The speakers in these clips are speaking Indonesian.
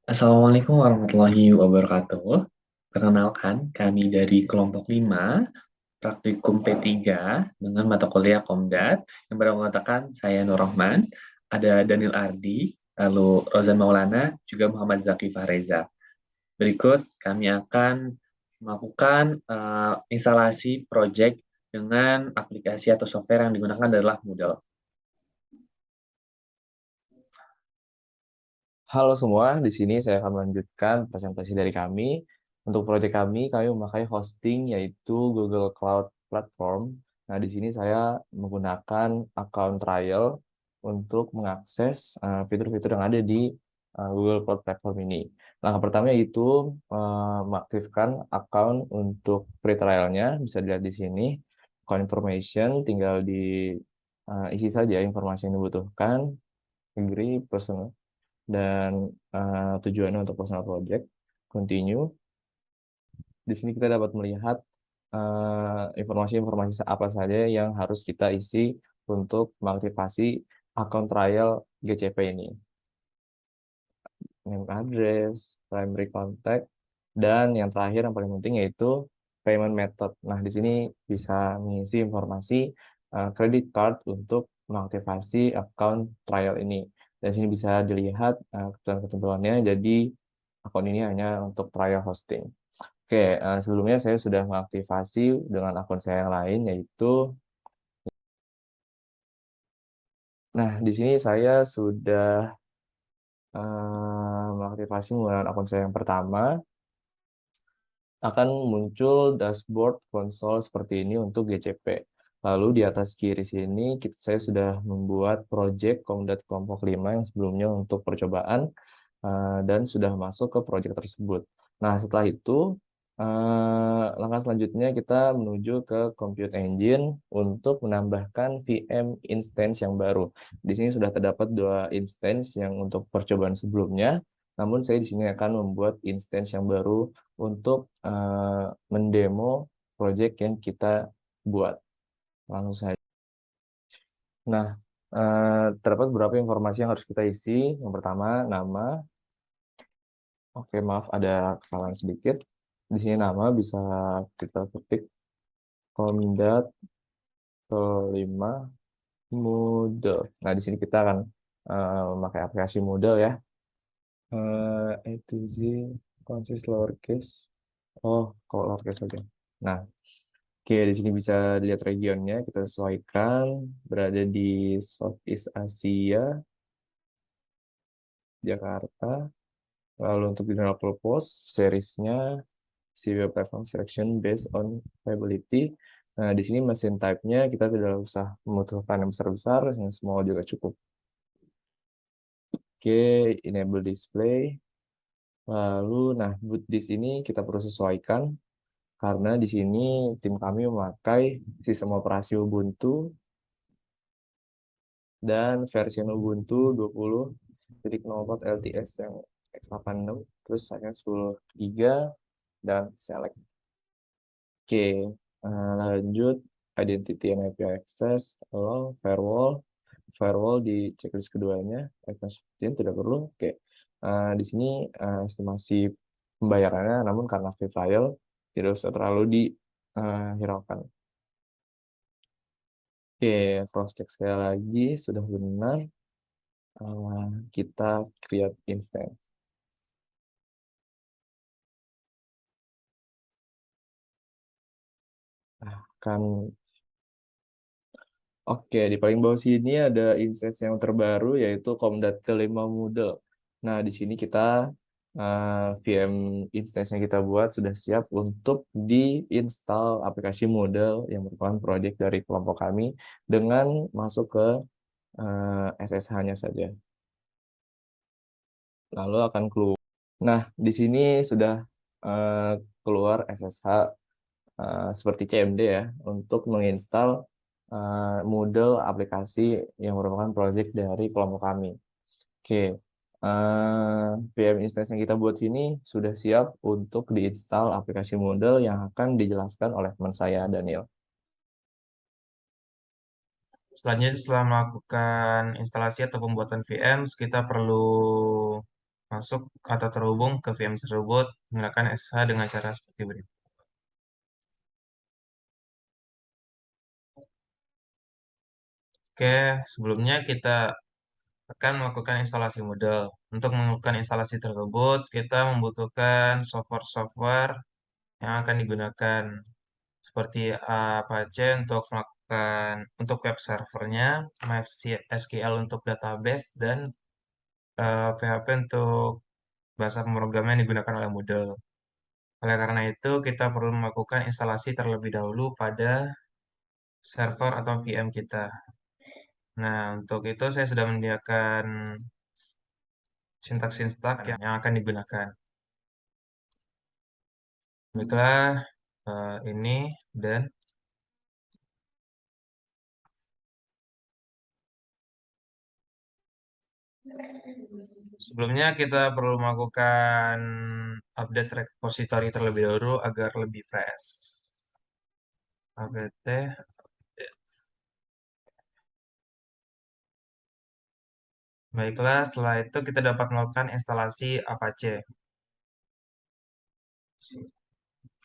Assalamualaikum warahmatullahi wabarakatuh. Perkenalkan, kami dari kelompok 5, praktikum P3 dengan mata kuliah Komdat yang mengatakan saya Nur Rahman, ada Daniel Ardi, lalu Rozan Maulana, juga Muhammad Zaki Fahreza. Berikut kami akan melakukan instalasi proyek dengan aplikasi atau software yang digunakan adalah Moodle. Halo semua, di sini saya akan melanjutkan presentasi dari kami. Untuk proyek kami memakai hosting yaitu Google Cloud Platform. Nah, di sini saya menggunakan account trial untuk mengakses fitur-fitur yang ada di Google Cloud Platform ini. Langkah pertama yaitu mengaktifkan account untuk free trialnya. Bisa dilihat di sini. Account information, tinggal isi saja informasi yang dibutuhkan. Agree, personal dan tujuannya untuk personal project. Continue. Di sini kita dapat melihat informasi-informasi apa saja yang harus kita isi untuk mengaktifasi akun trial GCP ini. Name address, primary contact, dan yang terakhir yang paling penting yaitu payment method. Nah, di sini bisa mengisi informasi credit card untuk mengaktifasi account trial ini. Dan sini bisa dilihat ketentuan-ketentuannya. Jadi akun ini hanya untuk trial hosting. Oke, sebelumnya saya sudah mengaktifasi dengan akun saya yang lain yaitu, nah di sini saya sudah mengaktifasi menggunakan akun saya yang pertama. Akan muncul dashboard konsol seperti ini untuk GCP. Lalu di atas kiri sini saya sudah membuat project Komdat kelompok 5 yang sebelumnya untuk percobaan dan sudah masuk ke project tersebut. Nah, setelah itu langkah selanjutnya kita menuju ke Compute Engine untuk menambahkan VM instance yang baru. Di sini sudah terdapat dua instance yang untuk percobaan sebelumnya. Namun saya di sini akan membuat instance yang baru untuk mendemo project yang kita buat. Langsung saja. Nah, terdapat beberapa informasi yang harus kita isi. Yang pertama, nama. Oke, maaf ada kesalahan sedikit. Di sini nama bisa kita ketik Komdat kelima Moodle. Nah, di sini kita akan memakai aplikasi Moodle ya. A to Z, consist lowercase. Oh, kalau lowercase saja. Nah, oke, di sini bisa dilihat regionnya, kita sesuaikan berada di Southeast Asia, Jakarta. Lalu untuk general purpose, seriesnya CV platform selection based on viability. Nah, di sini mesin type-nya kita tidak usah membutuhkan yang besar-besar, yang small juga cukup. Oke, enable display. Lalu, nah, boot disk ini kita perlu sesuaikan karena di sini tim kami memakai sistem operasi Ubuntu dan versi Ubuntu 20.04 LTS yang x86, terus hanya 10 GB dan select. Oke, lanjut identity and IP access, allow firewall di checklist keduanya, iPhone 15 tidak perlu. Oke, di sini estimasi pembayarannya, namun karena free trial tidak usah terlalu dihiraukan. Oke, cross check sekali lagi sudah benar. Kita create instance. Kan, oke, di paling bawah sini ada instance yang terbaru yaitu Komdat kelima Moodle. Nah, di sini kita VM instance yang kita buat sudah siap untuk diinstal aplikasi Moodle yang merupakan proyek dari kelompok kami dengan masuk ke SSH-nya saja. Lalu akan keluar. Nah, di sini sudah keluar SSH seperti CMD ya untuk menginstal Moodle aplikasi yang merupakan proyek dari kelompok kami. Oke, VM instance yang kita buat sini sudah siap untuk diinstal aplikasi Moodle yang akan dijelaskan oleh teman saya, Daniel. Selanjutnya, setelah melakukan instalasi atau pembuatan VMs, kita perlu masuk atau terhubung ke VM tersebut menggunakan SSH dengan cara seperti berikut. Oke, sebelumnya kita akan melakukan instalasi Moodle. Untuk melakukan instalasi tersebut, kita membutuhkan software-software yang akan digunakan seperti Apache untuk melakukan untuk web servernya, MySQL untuk database, dan PHP untuk bahasa pemrograman yang digunakan oleh Moodle. Oleh karena itu, kita perlu melakukan instalasi terlebih dahulu pada server atau VM kita. Nah, untuk itu saya sudah menyediakan sintak-sintak yang akan digunakan. Baiklah, ini dan sebelumnya kita perlu melakukan update repository terlebih dahulu agar lebih fresh. apt Baiklah, setelah itu kita dapat melakukan instalasi Apache.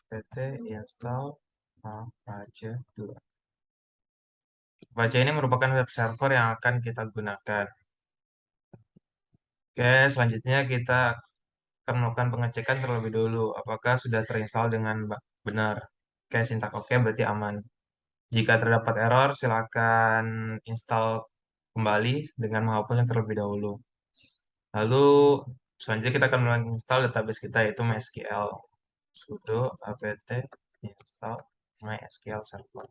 apt install Apache 2. Apache ini merupakan web server yang akan kita gunakan. Oke, selanjutnya kita akan melakukan pengecekan terlebih dahulu. Apakah sudah terinstall dengan benar? Oke, sintak oke berarti aman. Jika terdapat error, silakan install kembali dengan menghapusnya terlebih dahulu. Lalu, selanjutnya kita akan menginstal database kita yaitu MySQL. Sudo apt install MySQL server.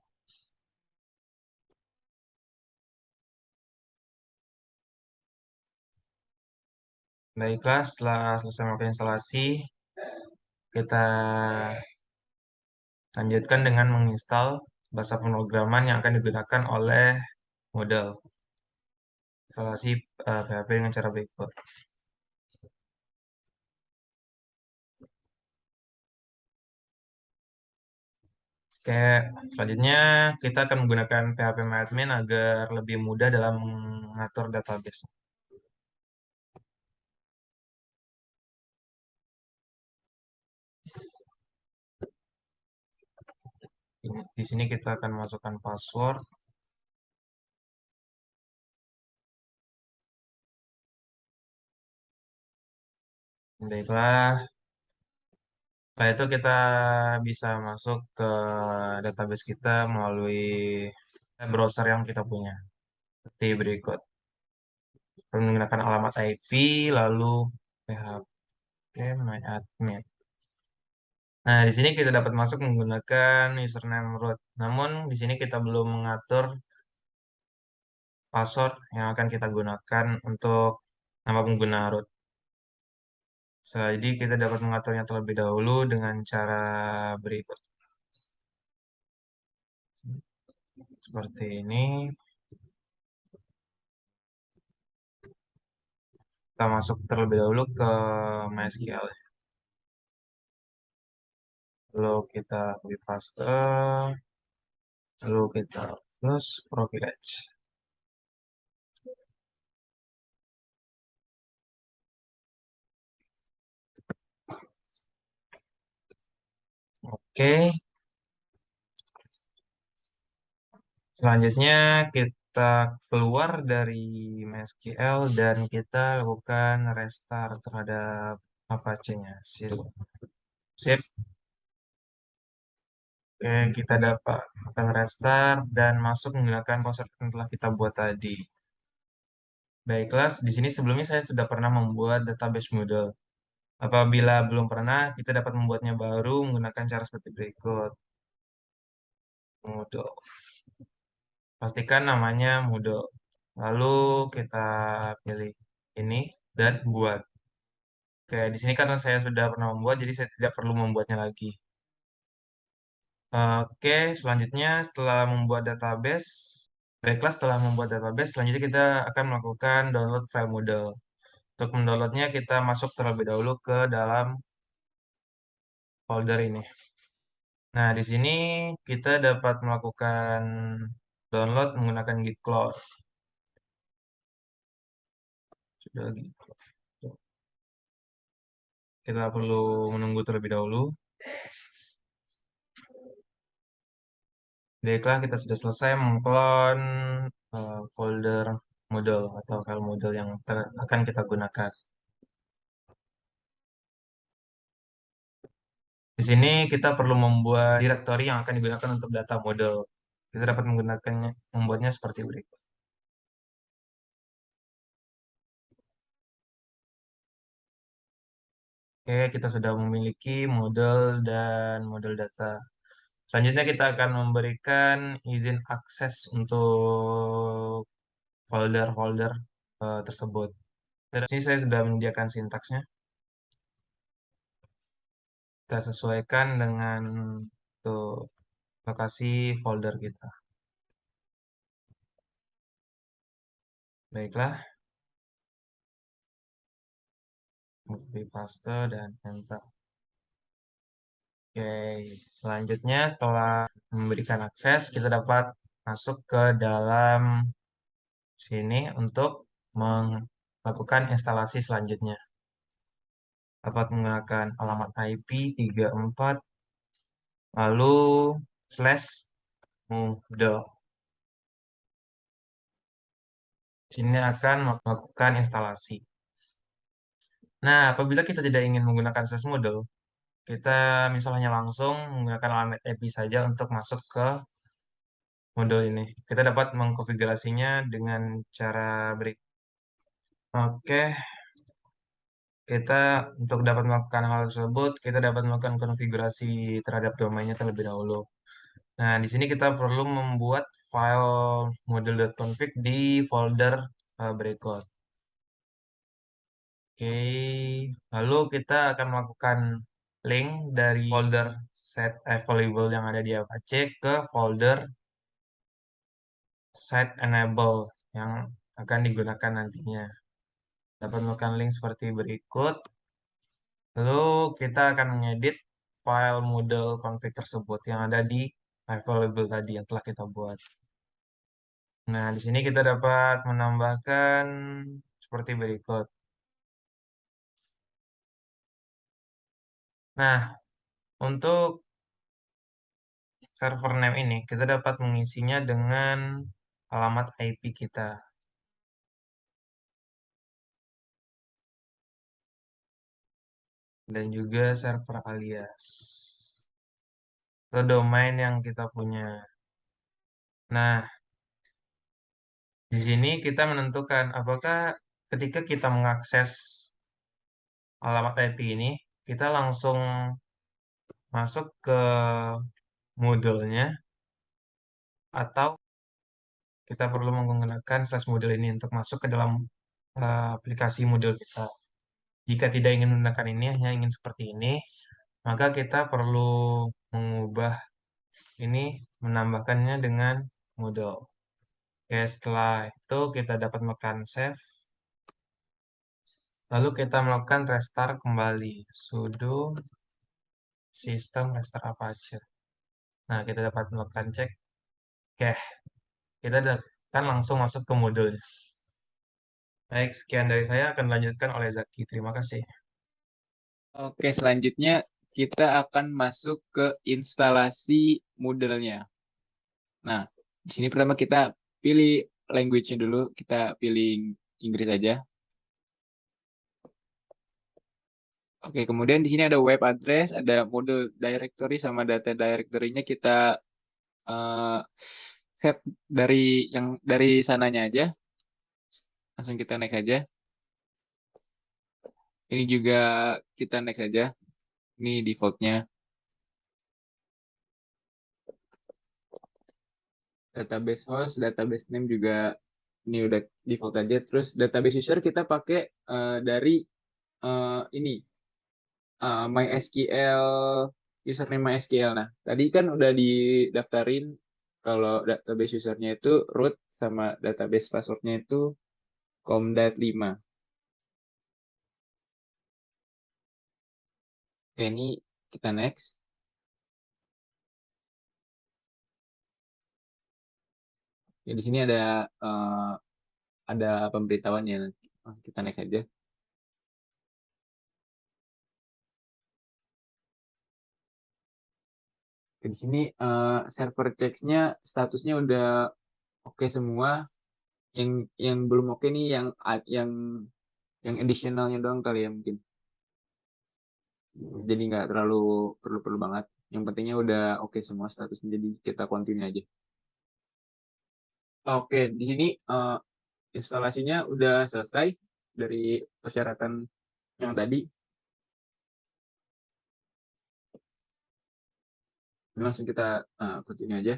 Baiklah, setelah selesai melakukan instalasi, kita lanjutkan dengan menginstal bahasa pemrograman yang akan digunakan oleh model instalasi PHP dengan cara berikut. Oke, selanjutnya kita akan menggunakan PHP agar lebih mudah dalam mengatur database. Di sini kita akan masukkan password. Baiklah, setelah itu kita bisa masuk ke database kita melalui browser yang kita punya. Seperti berikut. Menggunakan alamat IP, lalu php myadmin. Nah, di sini kita dapat masuk menggunakan username root. Namun, di sini kita belum mengatur password yang akan kita gunakan untuk nama pengguna root. Jadi, kita dapat mengaturnya terlebih dahulu dengan cara berikut. Seperti ini. Kita masuk terlebih dahulu ke MySQL. Lalu kita copy paste. Lalu kita plus privilege. Oke. Selanjutnya kita keluar dari MySQL dan kita lakukan restart terhadap Apache-nya. Sip. Oke, kita dapat akan restart dan masuk menggunakan password yang telah kita buat tadi. Baiklah, di sini sebelumnya saya sudah pernah membuat database Moodle. Apabila belum pernah, kita dapat membuatnya baru menggunakan cara seperti berikut. Moodle. Pastikan namanya Moodle. Lalu kita pilih ini dan buat. Oke, di sini karena saya sudah pernah membuat, jadi saya tidak perlu membuatnya lagi. Oke, selanjutnya setelah membuat database, baiklah setelah membuat database, selanjutnya kita akan melakukan download file Moodle. Untuk mendownloadnya, kita masuk terlebih dahulu ke dalam folder ini. Nah, di sini kita dapat melakukan download menggunakan git clone. Sudah git clone. kita perlu menunggu terlebih dahulu. Baiklah, kita sudah selesai mengklon folder model atau file model yang akan kita gunakan. Di sini kita perlu membuat directory yang akan digunakan untuk data model. Kita dapat menggunakannya, membuatnya seperti berikut. Oke, kita sudah memiliki model dan model data. Selanjutnya kita akan memberikan izin akses untuk folder-folder tersebut. Di sini saya sudah menyediakan sintaksnya. Kita sesuaikan dengan tuh, lokasi folder kita. Baiklah, copy paste dan enter. Oke, selanjutnya setelah memberikan akses, kita dapat masuk ke dalam sini untuk melakukan instalasi selanjutnya. Dapat menggunakan alamat IP 34, lalu slash model. Sini akan melakukan instalasi. Nah, apabila kita tidak ingin menggunakan slash model, kita misalnya langsung menggunakan alamat IP saja untuk masuk ke model ini. Kita dapat mengkonfigurasinya dengan cara berikut. Oke, kita untuk dapat melakukan hal tersebut, kita dapat melakukan konfigurasi terhadap domainnya terlebih dahulu. Nah, di sini kita perlu membuat file model.config di folder berikut. Oke, lalu kita akan melakukan link dari folder set available yang ada di Apache ke folder set enable yang akan digunakan nantinya. Dapat melakukan link seperti berikut. Lalu kita akan mengedit file model config tersebut yang ada di available tadi yang telah kita buat. Nah, di sini kita dapat menambahkan seperti berikut. Nah, untuk server name ini, kita dapat mengisinya dengan alamat IP kita. Dan juga server alias. Atau domain yang kita punya. Nah, di sini kita menentukan apakah ketika kita mengakses alamat IP ini, kita langsung masuk ke modelnya atau kita perlu menggunakan slash model ini untuk masuk ke dalam aplikasi model kita. Jika tidak ingin menggunakan ini, hanya ingin seperti ini, maka kita perlu mengubah ini, menambahkannya dengan model. Oke, setelah itu kita dapat melakukan save. Lalu kita melakukan restart kembali. Sudo system restart Apache. Nah, kita dapat melakukan cek. Oke, kita akan langsung masuk ke modulnya. Baik, sekian dari saya akan dilanjutkan oleh Zaki. Terima kasih. Oke, selanjutnya kita akan masuk ke instalasi modelnya. Nah, di sini pertama kita pilih language-nya dulu. Kita pilih Inggris aja. Oke, kemudian di sini ada web address, ada model directory sama data directory-nya kita set dari sananya aja. Langsung kita next aja. Ini juga kita next aja. Ini default-nya. Database host, database name juga ini udah default aja. Terus database user kita pakai dari ini MySQL, username MySQL. Nah, tadi kan udah didaftarin kalau database usernya itu root sama database passwordnya itu comdat5. Oke, ini kita next. Ya, di sini ada pemberitahuannya. Kita next aja. Di sini server checks-nya statusnya udah oke semua. Yang belum oke nih yang additional-nya doang kali ya mungkin. Jadi nggak terlalu perlu-perlu banget. Yang pentingnya udah oke semua statusnya. Jadi kita continue aja. Oke, di sini instalasinya udah selesai dari persyaratan yang tadi. Langsung kita continue aja.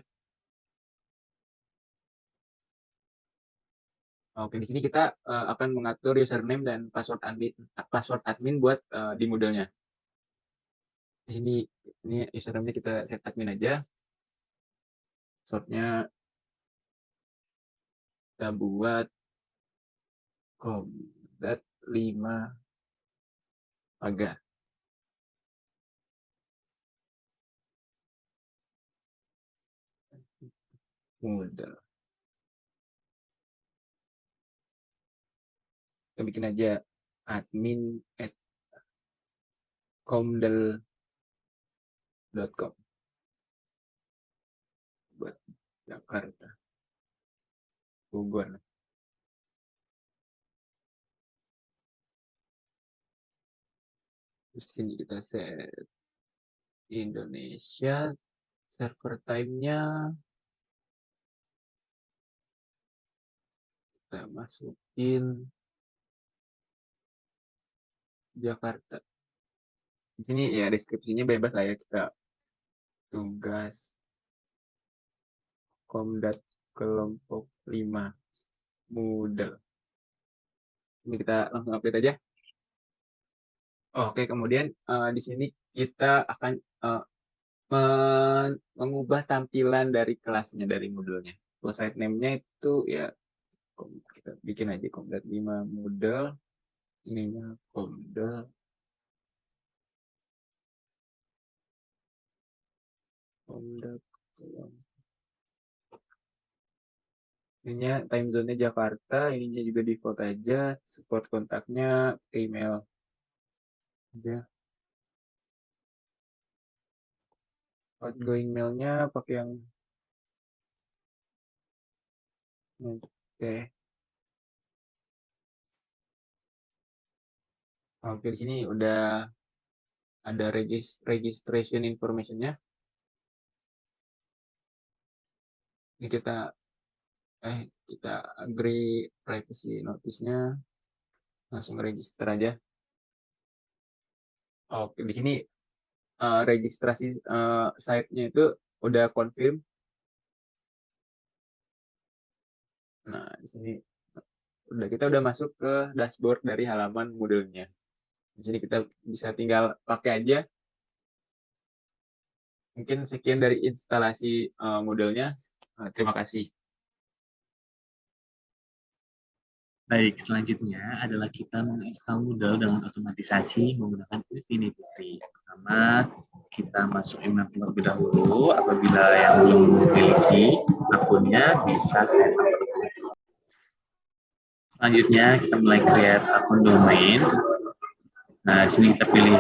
Oke, di sini kita akan mengatur username dan password admin buat di Moodle-nya. Ini username-nya kita set admin aja. Password-nya kita buat com.5 Paga. Moodle. Kita bikin aja admin@comdel.com buat Jakarta, Bogor. Terus di sini kita set Indonesia, server time-nya kita masukin Jakarta. Di sini ya deskripsinya bebas lah ya, kita tugas Komdat kelompok 5 Moodle. Ini kita langsung update aja. Oke, kemudian di sini kita akan mengubah tampilan dari kelasnya, dari Moodle-nya. Site name-nya itu ya kita bikin aja Komdat 5 Moodle. Ininya Komdat. Ininya time zone-nya Jakarta, ininya juga default aja, support kontaknya email aja. Outgoing mail-nya pakai yang oke. Oke, di sini udah ada registration information-nya. Ini kita agree privacy notice-nya, langsung register aja. Oke, di sini registrasi site-nya itu udah confirm. Nah, di sini kita udah masuk ke dashboard dari halaman Moodle-nya. Di sini kita bisa tinggal pakai aja. Mungkin sekian dari instalasi Moodle-nya. Terima kasih. Baik, selanjutnya adalah kita menginstal Moodle dengan otomatisasi menggunakan Infinity Tree. Pertama, kita masuk email terlebih dahulu. Apabila yang belum memiliki akunnya, bisa sign up. Selanjutnya, kita mulai create akun domain. Nah, di sini kita pilih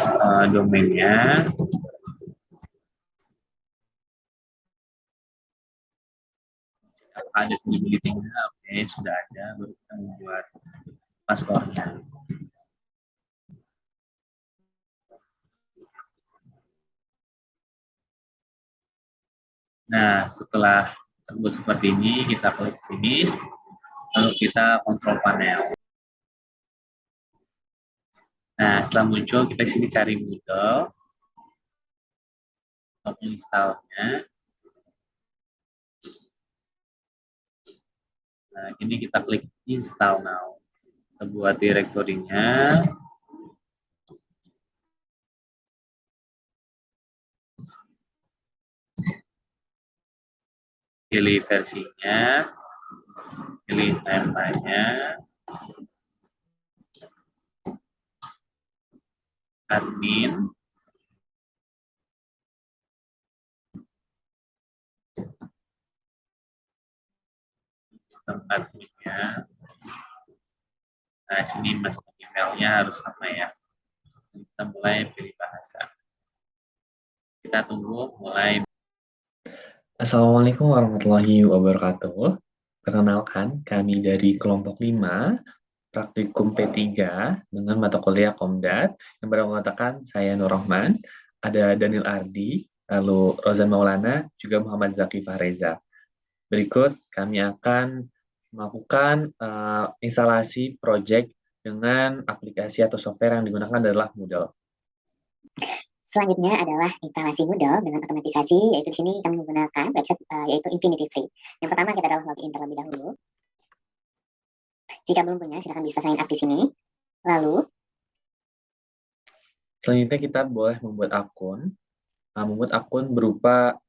domainnya. Ada visibility-nya, oke, sudah ada, baru kita membuat passwordnya. Nah, setelah terbuat seperti ini, kita klik finish, lalu kita kontrol panel. Nah, setelah muncul, kita sini cari Moodle, untuk installnya. Nah, ini kita klik install now. Kita buat direktorinya. Pilih versinya, pilih timeline-nya, admin, adminnya. Nah, sini masuk emailnya harus sama ya. Kita mulai pilih bahasa. Kita tunggu mulai Assalamualaikum warahmatullahi wabarakatuh. Perkenalkan, kami dari kelompok 5, praktikum P3 dengan mata kuliah Komdat, yang mengatakan saya Nur Rahman, ada Daniel Ardi, lalu Rozan Maulana, juga Muhammad Zaki Fahreza. Berikut kami akan melakukan instalasi proyek dengan aplikasi atau software yang digunakan adalah Moodle. Selanjutnya adalah instalasi Moodle dengan otomatisasi, yaitu di sini kami menggunakan website yaitu Infinity Free. Yang pertama kita adalah login terlebih dahulu. Jika belum punya, silakan bisa sign up di sini. Lalu, selanjutnya kita boleh membuat akun berupa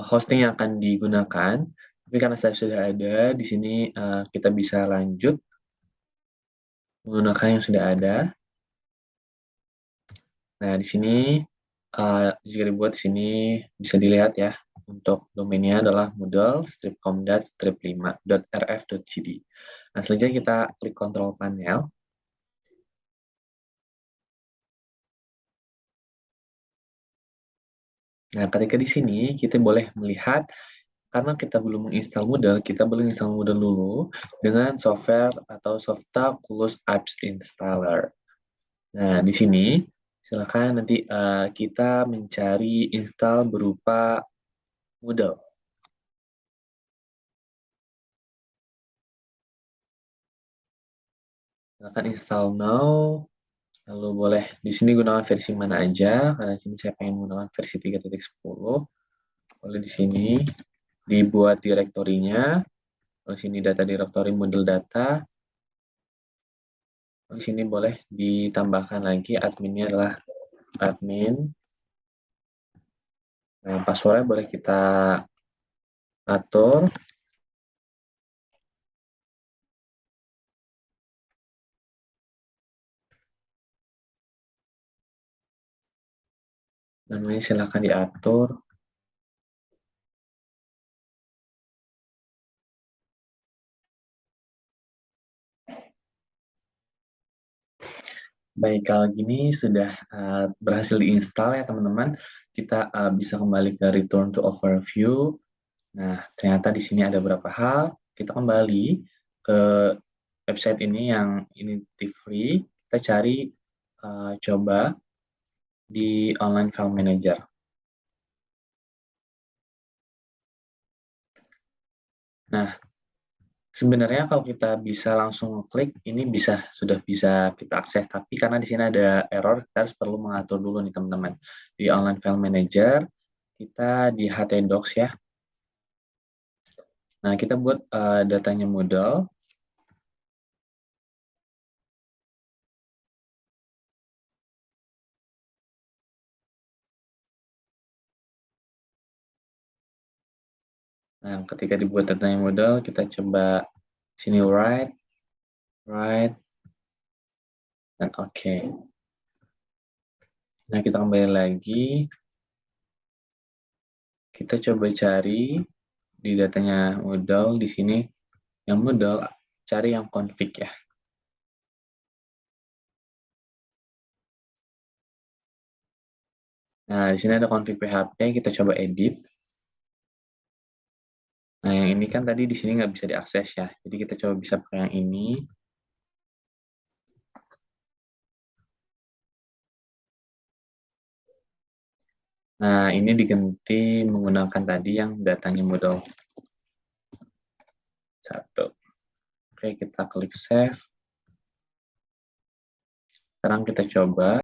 hosting yang akan digunakan. Tapi karena saya sudah ada di sini, kita bisa lanjut menggunakan yang sudah ada. Nah, di sini jika dibuat di sini bisa dilihat ya, untuk domainnya adalah moodle-comdat-5.rf.cd. Nah, selanjutnya kita klik kontrol panel. Nah, ketika di sini kita boleh melihat, karena kita belum menginstal Moodle, kita boleh install Moodle dulu dengan software atau Softaculous Apps Installer. Nah, di sini silakan nanti kita mencari install berupa Moodle. Silakan install now. Lalu boleh di sini gunakan versi mana aja, karena di sini saya pengen menggunakan versi 3.10. Boleh di sini dibuat direktorinya. Lalu sini data direktori Moodle data. Di sini boleh ditambahkan lagi adminnya adalah admin. Nah, passwordnya boleh kita atur. Namanya silakan diatur. Baik, kalau gini sudah berhasil diinstal ya teman-teman. Kita bisa kembali ke return to overview. Nah, ternyata di sini ada beberapa hal. Kita kembali ke website ini yang Infinity Free. Kita cari coba di online file manager. Nah, sebenarnya kalau kita bisa langsung klik, ini sudah bisa kita akses. Tapi karena di sini ada error, kita harus perlu mengatur dulu nih teman-teman. Di online file manager, kita di htdocs ya. Nah, kita buat datanya Moodle. Nah, ketika dibuat datanya Moodle, kita coba sini write, dan oke. Nah, kita kembali lagi. Kita coba cari di datanya Moodle di sini. Yang Moodle, cari yang config ya. Nah, di sini ada config PHP, kita coba edit. Nah, yang ini kan tadi di sini nggak bisa diakses ya. Jadi kita coba bisa pakai yang ini. Nah, ini diganti menggunakan tadi yang datanya Moodle 1. Oke, kita klik save. Sekarang kita coba.